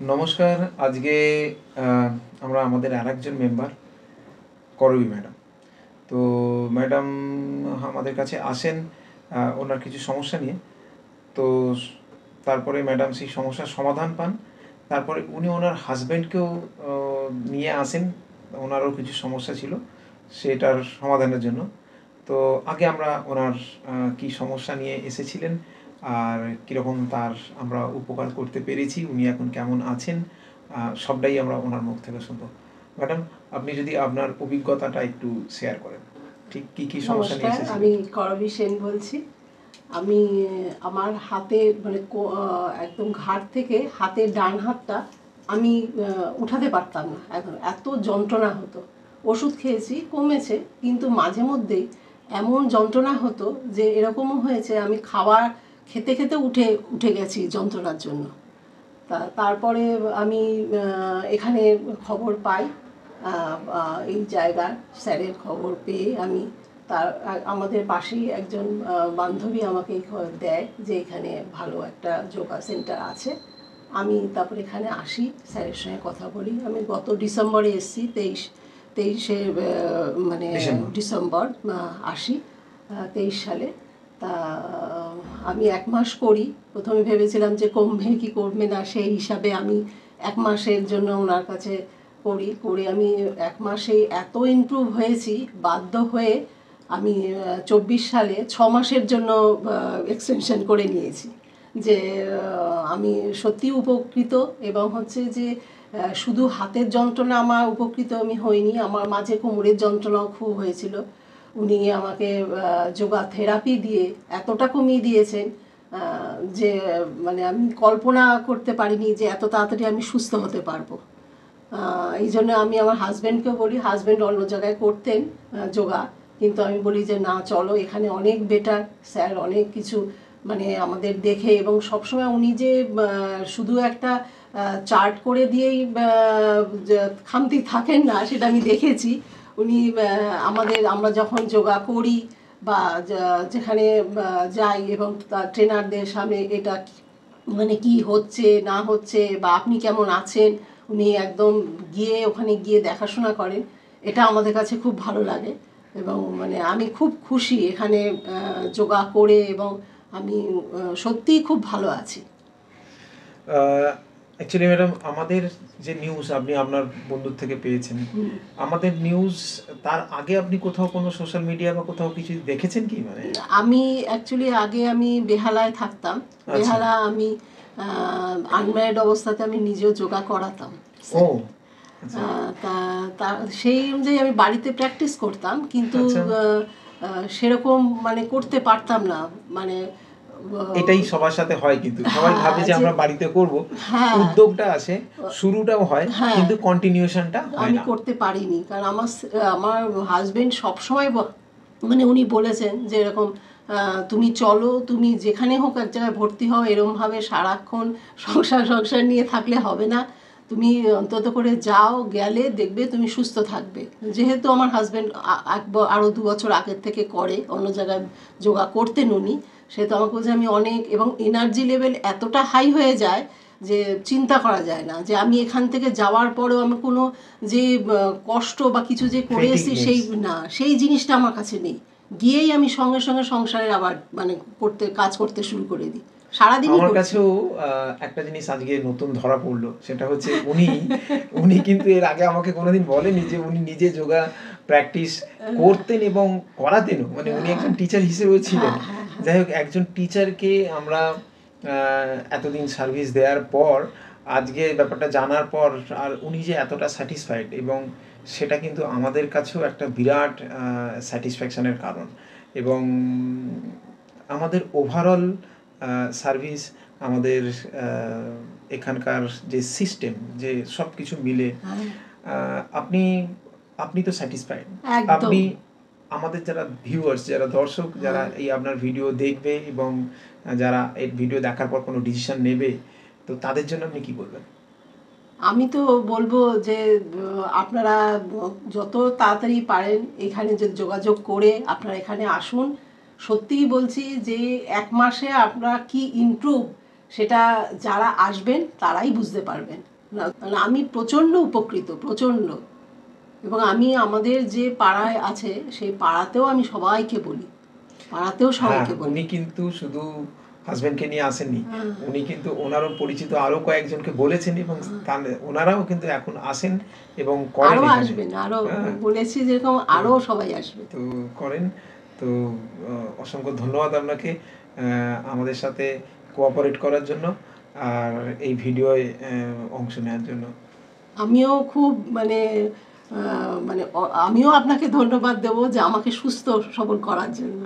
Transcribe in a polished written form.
নমস্কার। আজকে আমরা আমাদের আরেকজন মেম্বার করবী ম্যাডাম। তো ম্যাডাম আমাদের কাছে আসেন ওনার কিছু সমস্যা নিয়ে। তো তারপরে ম্যাডাম সেই সমস্যার সমাধান পান। তারপরে উনি ওনার হাজব্যান্ডকেও নিয়ে আসেন, ওনারও কিছু সমস্যা ছিল সেটার সমাধানের জন্য। তো আগে আমরা ওনার কী সমস্যা নিয়ে এসেছিলেন আর কীরকম তার আমরা উপকার করতে পেরেছি, উনি এখন কেমন আছেন, সবটাই আমরা ওনার মুখ থেকে শুনবো। ম্যাডাম, আপনি যদি আপনার অভিজ্ঞতাটা একটু শেয়ার করেন, ঠিক কী কী সমস্যা নিয়ে এসেছিলেন? আমি করবী সেন বলছি। আমি আমার হাতে মানে একদম ঘাট থেকে হাতের ডান হাতটা আমি উঠাতে পারতাম না, এখন এত যন্ত্রণা হতো। ওষুধ খেয়েছি, কমেছে, কিন্তু মাঝে মধ্যেই এমন যন্ত্রণা হতো যে এরকমও হয়েছে আমি খাবার খেতে খেতে উঠে গেছি যন্ত্রণার জন্য। তারপরে আমি এখানে খবর পাই, এই জায়গার স্যারের খবর পেয়ে আমি আমাদের পাশেই একজন বান্ধবী আমাকে দেয় যে এখানে ভালো একটা যোগা সেন্টার আছে। আমি তারপরে এখানে আসি, স্যারের সঙ্গে কথা বলি। আমি গত ডিসেম্বরে এসেছি, তেইশে মানে ডিসেম্বর আসি 23 সালে। তা আমি 1 মাস করি। প্রথমে ভেবেছিলাম যে কমবে কি কমবে না, সেই হিসাবে আমি 1 মাসের জন্য ওনার কাছে করে আমি 1 মাসেই এত ইমপ্রুভ হয়েছি, বাধ্য হয়ে আমি 24 সালে 6 মাসের জন্য এক্সটেনশন করে নিয়েছি। যে আমি সত্যি উপকৃত, এবং হচ্ছে যে শুধু হাতের যন্ত্রণা আমার উপকৃত আমি হইনি, আমার মাঝে কোমরের যন্ত্রণাও খুব হয়েছিল। উনি আমাকে যোগা থেরাপি দিয়ে এতটা কমিয়ে দিয়েছেন যে মানে আমি কল্পনা করতে পারিনি যে এত তাড়াতাড়ি আমি সুস্থ হতে পারবো। এই জন্য আমি আমার হাজব্যান্ডকেও বলি, হাজব্যান্ড অন্য জায়গায় করতেন যোগা, কিন্তু আমি বলি যে না, চলো এখানে অনেক বেটার, স্যার অনেক কিছু মানে আমাদের দেখে, এবং সবসময় উনি যে শুধু একটা চার্ট করে দিয়েই খামতি থাকেন না, সেটা আমি দেখেছি। উনি আমরা যখন যোগা করি বা যেখানে যাই এবং ট্রেনারদের সামনে এটা মানে কি হচ্ছে না হচ্ছে বা আপনি কেমন আছেন, উনি একদম ওখানে গিয়ে দেখাশোনা করেন। এটা আমাদের কাছে খুব ভালো লাগে, এবং মানে আমি খুব খুশি এখানে যোগা করে, এবং আমি সত্যিই খুব ভালো আছি। অ্যাকচুয়ালি ম্যাডাম, আমাদের যে নিউজ আপনি আপনার বন্ধুর থেকে পেয়েছেন, আমাদের নিউজ তার আগে আপনি কোথাও কোনো সোশ্যাল মিডিয়া বা কোথাও কিছু দেখেছেন কি? মানে আমি অ্যাকচুয়ালি আগে আমি বেহালায় থাকতাম। বেহালা আমি আনম্যারিড অবস্থাতে আমি নিজেও যোগা করাতাম। ও তা সেই অনুযায়ী আমি বাড়িতে প্র্যাকটিস করতাম, কিন্তু সেরকম মানে করতে পারতাম না। মানে এটাই সবার সাথে হয়, কিন্তু সবাই ভাবে যে আমরা বাড়িতে করব, উদ্যোগটা আসে, শুরুটাও হয়, কিন্তু কন্টিনিউশনটা হয় না। আমি করতে পারিনি, কারণ আমার হাজবেন্ড সবসময় মানে উনি বলেছেন যে এরকম তুমি চলো, তুমি যেখানে হোক এক জায়গায় ভর্তি হও, এরমভাবে সারাক্ষণ সংসার নিয়ে থাকলে হবে না, তুমি অন্তত করে যাও, গেলে দেখবে তুমি সুস্থ থাকবে। যেহেতু আমার হাজব্যান্ড আরও 2 বছর আগের থেকে করে, অন্য জায়গায় যোগা করতেন উনি, সেহেতু আমাকে বলছে আমি অনেক, এবং এনার্জি লেভেল এতটা হাই হয়ে যায় যে চিন্তা করা যায় না, যে আমি এখান থেকে যাওয়ার পরেও আমি কোনো যে কষ্ট বা কিছু যে করে এসেছি সেই জিনিসটা আমার কাছে নেই। গিয়েই আমি সঙ্গে সঙ্গে সংসারের আবার মানে কাজ করতে শুরু করে দিই। সারাদিন আমার কাছেও একটা জিনিস আজকে নতুন ধরা পড়লো, সেটা হচ্ছে উনি কিন্তু এর আগে আমাকে কোনোদিন বলেনি যে উনি নিজে যোগা প্র্যাকটিস করতেন এবং করাতেনও, মানে উনি একজন টিচার হিসেবেও ছিলেন। যাই হোক, একজন টিচারকে আমরা এতদিন সার্ভিস দেওয়ার পর আজকে ব্যাপারটা জানার পর আর উনি যে এতটা স্যাটিসফাইড, এবং সেটা কিন্তু আমাদের কাছেও একটা বিরাট স্যাটিসফ্যাকশানের কারণ। এবং আমাদের ওভারঅল সার্ভিস, আমাদের এখানকার যে সিস্টেম, যে সব কিছু মিলে আপনি তো স্যাটিসফাইড। আপনি আমাদের যারা ভিউয়ার্স, যারা দর্শক, যারা এই আপনার ভিডিও দেখবে এবং যারা এই ভিডিও দেখার পর কোনো ডিসিশন নেবে, তো তাদের জন্য আপনি কি বলবেন? আমি তো বলবো যে আপনারা যত তাড়াতাড়ি পারেন এখানে যে যোগাযোগ করে আপনারা এখানে আসুন। সত্যিই বলছি যে 1 মাসে আপনারা কি ইমপ্রুভ, সেটা যারা আসবেন তারাই বুঝতে পারবেন। মানে আমি প্রচণ্ড উপকৃত, প্রচণ্ড। এবং আমি আমাদের যে পাড়ায় আছে সেই পাড়াতেও আমি সবাইকে বলি, পাড়াতেও সবাইকে বলি। উনি কিন্তু শুধু হাজবেন্ডকে নিয়ে আসেননি, হ্যাঁ। উনি কিন্তু ওনারও পরিচিত আরো কয়েকজনকে বলেছেন এবং ওনারাও কিন্তু এখন আসেন এবং করেন আরো এখানে। আসবেন, আরো হ্যাঁ। বলেছি যেরকম আরো সবাই আসবে। তো করেন। তো অসংখ্য ধন্যবাদ আপনাকে আমাদের সাথে কোঅপারেট করার জন্য আর এই ভিডিওয় অংশ নেওয়ার জন্য। আমিও খুব মানে আমিও আপনাকে ধন্যবাদ দেবো যে আমাকে সুস্থ সবল করার জন্য।